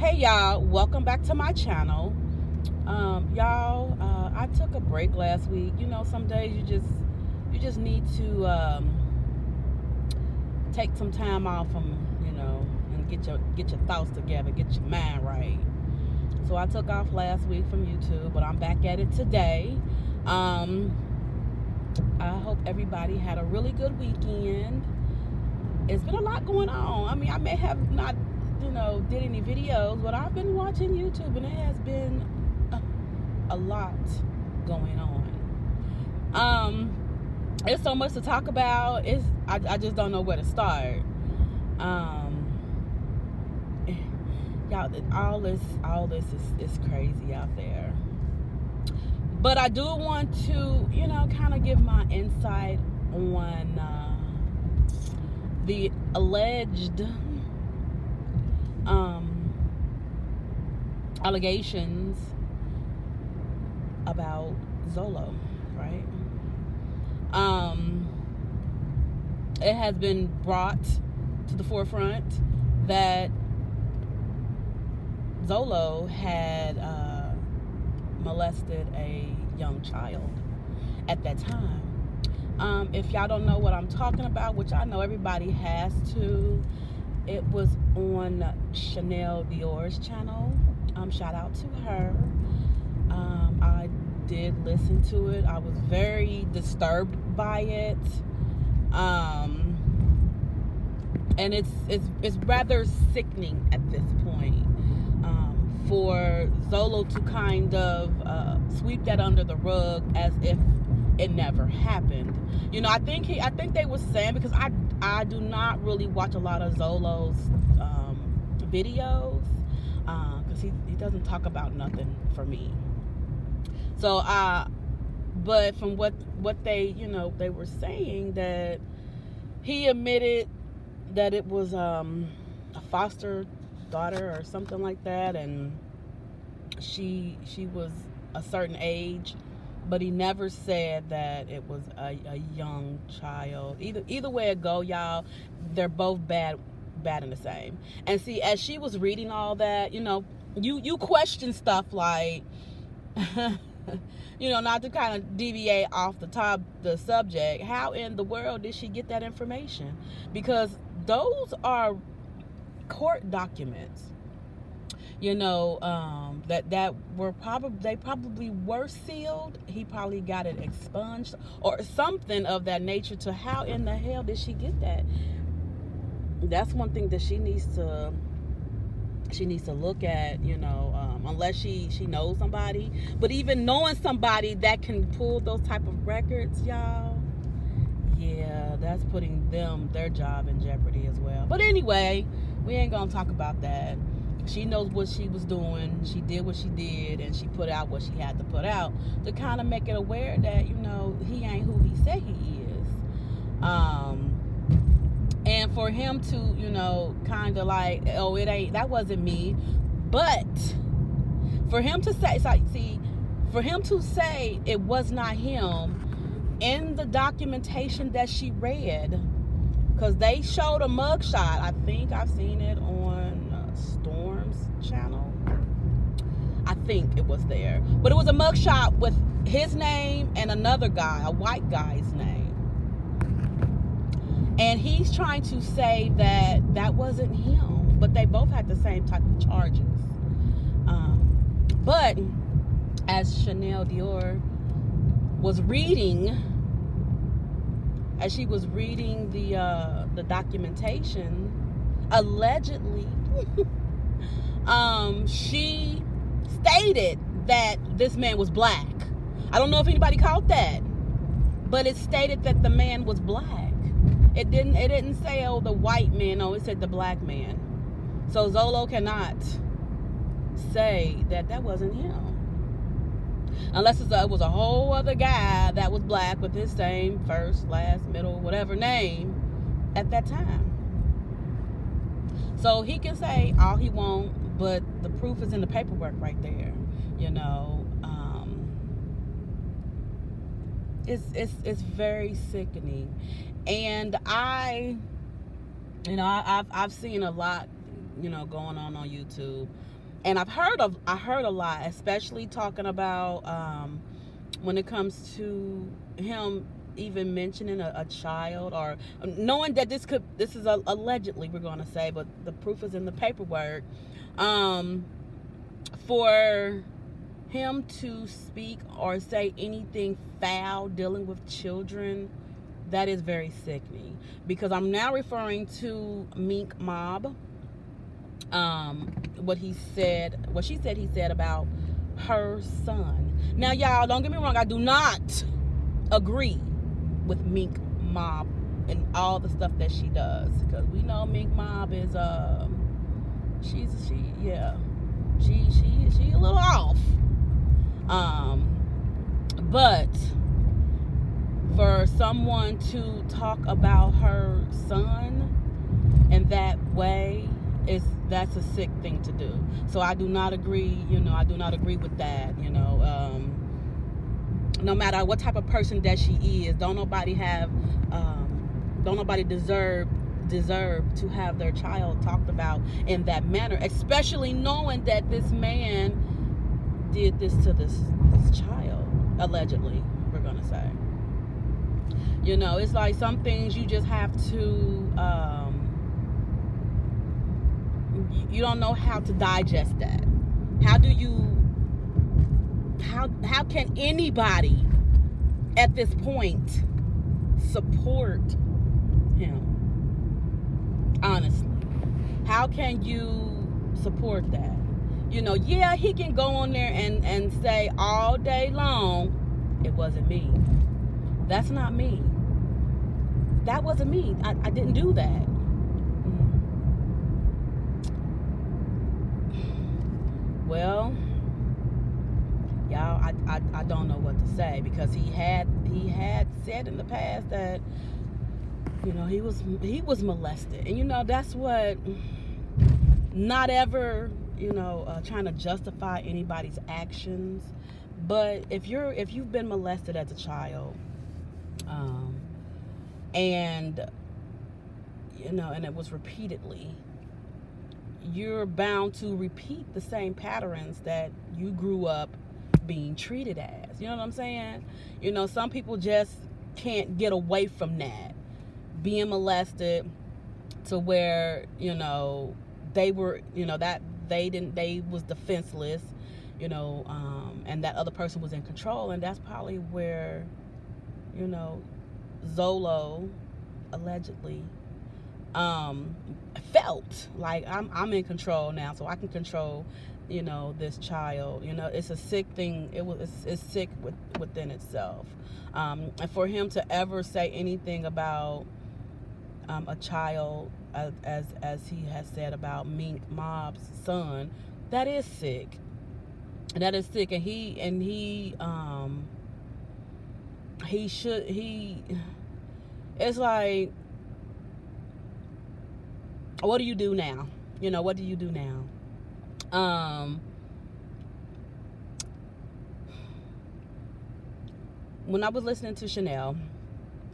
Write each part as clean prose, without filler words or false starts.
Hey y'all, welcome back to my channel. Y'all, I took a break last week. You know, some days you just need to take some time off from, and get your thoughts together, get your mind right. So I took off last week from YouTube, but I'm back at it today. I hope everybody had a really good weekend. It's been a lot going on. I mean, I may have not did any videos, but I've been watching YouTube and it has been a lot going on. There's so much to talk about. I just don't know where to start. Y'all, all this is crazy out there. But I do want to, kind of give my insight on the alleged allegations about Zolo, right? It has been brought to the forefront that Zolo had molested a young child at that time. If y'all don't know what I'm talking about, which I know everybody has to, it was on Chanel Dior's channel. Shout out to her. I did listen to it. I was very disturbed by it. And it's rather sickening at this point. For Zolo to kind of sweep that under the rug as if it never happened. I think they were saying, because I do not really watch a lot of Zolo's videos, because he doesn't talk about nothing for me. So but from what they they were saying, that he admitted that it was a foster daughter or something like that, and she was a certain age, but he never said that it was a young child. Either way it go, y'all, they're both bad in the same. And see, as she was reading all that, you question stuff like not to kind of deviate off the subject, how in the world did she get that information? Because those are court documents, that were probably were sealed. He probably got it expunged or something of that nature. To how in the hell did she get that? That's one thing that she needs to look at, unless she knows somebody. But even knowing somebody that can pull those type of records, y'all, yeah, that's putting their job in jeopardy as well. But anyway, we ain't gonna talk about that. She knows what she was doing. She did what she did, and she put out what she had to put out to kind of make it aware that, he ain't who he said he is. And for him to, kind of like, oh, that wasn't me. But for him to say it was not him, in the documentation that she read, because they showed a mugshot. I think I've seen it on Storm's channel. I think it was there. But it was a mugshot with his name and another guy, a white guy's name. And he's trying to say that wasn't him. But they both had the same type of charges. But as Chanel Dior was reading, the documentation, allegedly, she stated that this man was black. I don't know if anybody caught that, but it stated that the man was black. It didn't say, oh, the white man. No, it said the black man. So Zolo cannot say that wasn't him, unless it was a whole other guy that was black with his same first, last, middle, whatever name at that time. So he can say all he wants, but the proof is in the paperwork right there. It's very sickening. And I've seen a lot, going on YouTube. And I heard a lot, especially talking about when it comes to him even mentioning a child, or knowing that this is allegedly, we're going to say, but the proof is in the paperwork. For him to speak or say anything foul dealing with children, that is very sickening, because I'm now referring to Mink Mob. What she said he said about her son. Now, y'all, don't get me wrong, I do not agree with Mink Mob and all the stuff that she does, because we know Mink Mob is she a little off. But for someone to talk about her son in that way, that's a sick thing to do. So I do not agree, I do not agree with that, no matter what type of person that she is, don't nobody deserve to have their child talked about in that manner, especially knowing that this man did this to this child, allegedly, we're gonna say. It's like some things you just have to you don't know how to digest that. How can anybody at this point support him? Honestly, how can you support that? Yeah, he can go on there and say all day long, it wasn't me. That's not me. That wasn't me. I didn't do that. Well, y'all, I don't know what to say, because he had said in the past that he was molested, and that's what, not ever trying to justify anybody's actions, but if you've been molested as a child, and and it was repeatedly, you're bound to repeat the same patterns that you grew up being treated as. You know what I'm saying? Some people just can't get away from that, being molested, to where they were that they was defenseless, and that other person was in control. And that's probably where Zolo allegedly felt like I'm in control now, so I can control this child. It's a sick thing. It's sick within itself. And for him to ever say anything about a child, as he has said about Mink Mob's son, that is sick. And it's like, what do you do now? What do you do now? When I was listening to Chanel,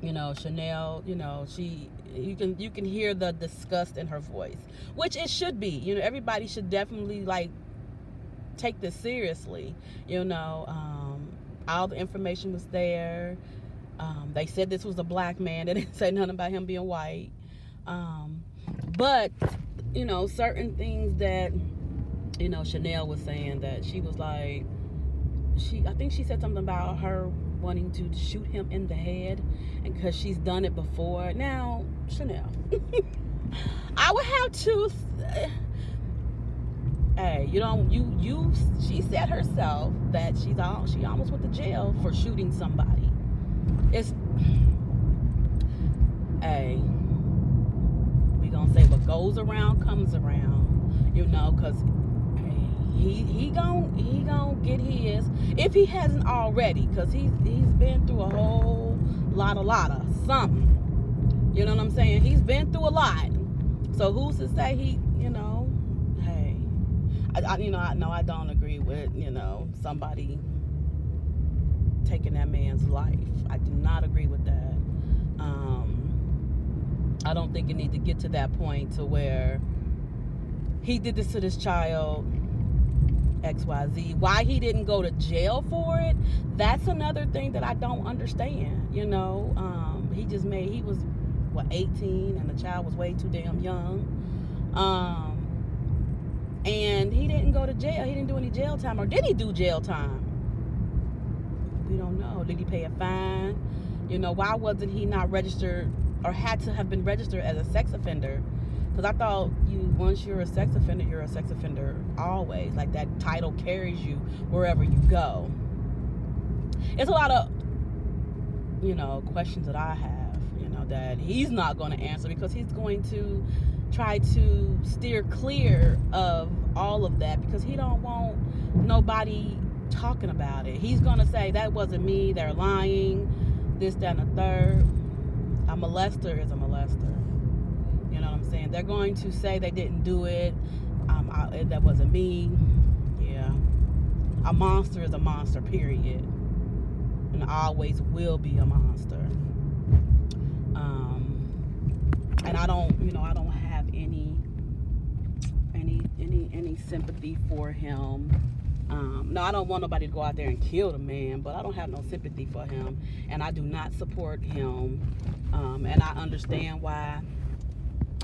you can hear the disgust in her voice, which it should be. Everybody should definitely take this seriously. All the information was there. They said this was a black man. They didn't say nothing about him being white. But certain things that Chanel was saying, that she was like, I think she said something about her wanting to shoot him in the head, and because she's done it before. Now, Chanel, I would have to. Hey, she said herself that she almost went to jail for shooting somebody. Hey, we gonna say what goes around comes around, because he gon' get his, if he hasn't already, because he's been through a whole lot of something. You know what I'm saying? He's been through a lot. So who's to say he, hey, I don't agree with somebody taking that man's life. I do not agree with that. I don't think it needs to get to that point to where he did this to this child, XYZ. Why he didn't go to jail for it, that's another thing that I don't understand. You know, he was, what, 18, and the child was way too damn young. And he didn't go to jail. He didn't do any jail time. Or did he do jail time? We don't know. Did he pay a fine? You know, why wasn't he not registered, or had to have been registered as a sex offender? Because I thought once you're a sex offender, you're a sex offender always. Like, that title carries you wherever you go. It's a lot of, you know, questions that I have, you know, that he's not going to answer, because he's going to try to steer clear of all of that, because he don't want nobody talking about it. He's going to say, that wasn't me, they're lying, this, that, and the third. A molester is a molester. You know what I'm saying? They're going to say they didn't do it. That wasn't me. Yeah. A monster is a monster, period. And always will be a monster. And I don't have any sympathy for him. No, I don't want nobody to go out there and kill the man, but I don't have no sympathy for him, and I do not support him. And I understand why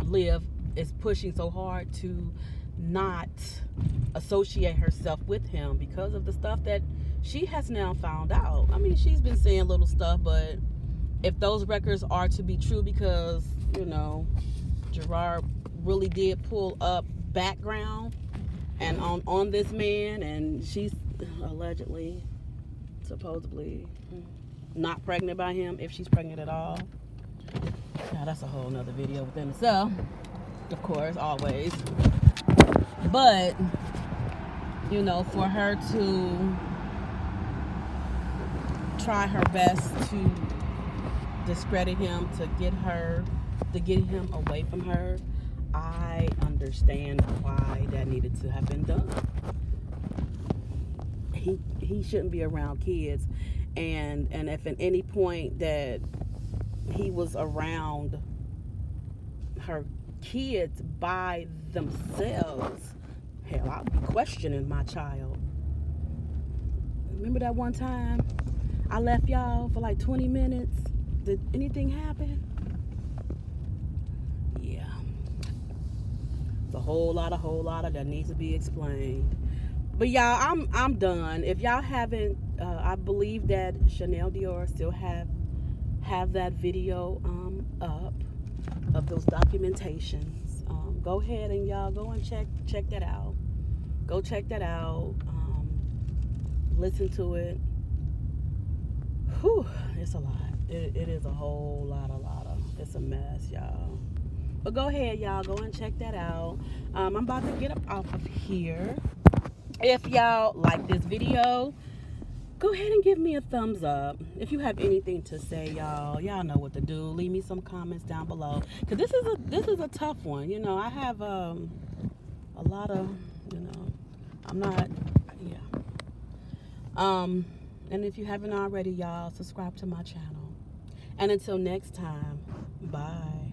Liv is pushing so hard to not associate herself with him, because of the stuff that she has now found out. I mean, she's been saying little stuff, but if those records are to be true, because, you know, Gerard really did pull up background and on this man, and she's allegedly, supposedly not pregnant by him, if she's pregnant at all. Now, that's a whole nother video within itself, of course, always. But, you know, for her to try her best to discredit him, to get him away from her, I understand why that needed to have been done. He shouldn't be around kids, and if at any point that he was around her kids by themselves, hell, I'll be questioning my child. Remember that one time I left y'all for like 20 minutes? Did anything happen? Yeah. It's a whole lot of that needs to be explained. But y'all, I'm done. If y'all haven't, I believe that Chanel Dior still have that video up of those documentations. Go ahead and y'all go and check that out. Go check that out. Listen to it. Whew, it's a lot. It is a whole lot of. It's a mess, y'all. But go ahead, y'all. Go and check that out. I'm about to get up off of here. If y'all like this video, go ahead and give me a thumbs up. If you have anything to say, y'all know what to do. Leave me some comments down below, because this is a tough one. You know, I have a lot of, you know, I'm not, yeah. And if you haven't already, y'all, subscribe to my channel. And until next time, bye.